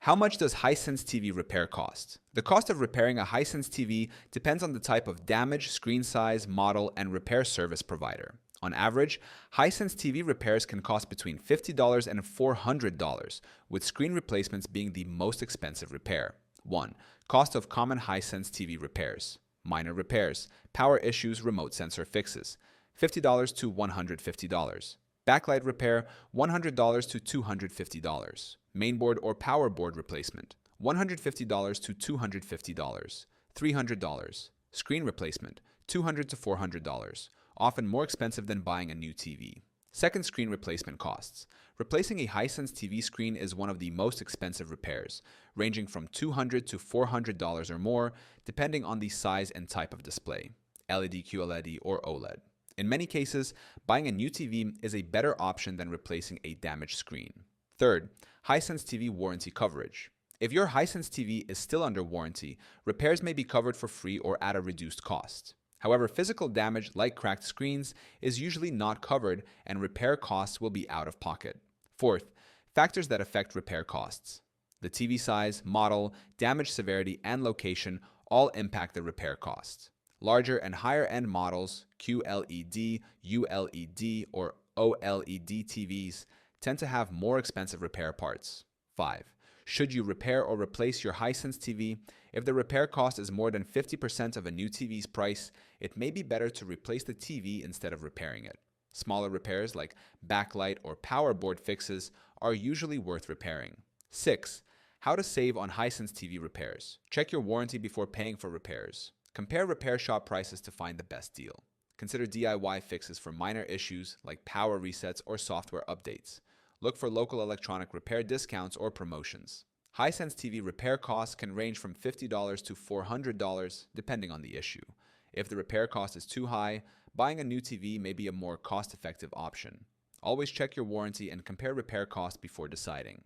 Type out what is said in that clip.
How much does Hisense TV repair cost? The cost of repairing a Hisense TV depends on the type of damage, screen size, model, and repair service provider. On average, Hisense TV repairs can cost between $50 and $400, with screen replacements being the most expensive repair. 1. Cost of common Hisense TV repairs. Minor repairs, power issues, remote sensor fixes, $50 to $150. Backlight repair, $100 to $250. Mainboard or power board replacement, $150 to $250. $300. Screen replacement, $200 to $400, often more expensive than buying a new TV. Second, screen replacement costs. Replacing a Hisense TV screen is one of the most expensive repairs, ranging from $200 to $400 or more, depending on the size and type of display, LED, QLED, or OLED. In many cases, buying a new TV is a better option than replacing a damaged screen. Third, Hisense TV warranty coverage. If your Hisense TV is still under warranty, repairs may be covered for free or at a reduced cost. However, physical damage like cracked screens is usually not covered and repair costs will be out of pocket. Fourth, factors that affect repair costs. The TV size, model, damage severity, and location all impact the repair costs. Larger and higher-end models, QLED, ULED, or OLED TVs, tend to have more expensive repair parts. 5. Should you repair or replace your Hisense TV? If the repair cost is more than 50% of a new TV's price, it may be better to replace the TV instead of repairing it. Smaller repairs like backlight or power board fixes are usually worth repairing. 6. How to save on Hisense TV repairs. Check your warranty before paying for repairs. Compare repair shop prices to find the best deal. Consider DIY fixes for minor issues like power resets or software updates. Look for local electronic repair discounts or promotions. Hisense TV repair costs can range from $50 to $400 depending on the issue. If the repair cost is too high, buying a new TV may be a more cost-effective option. Always check your warranty and compare repair costs before deciding.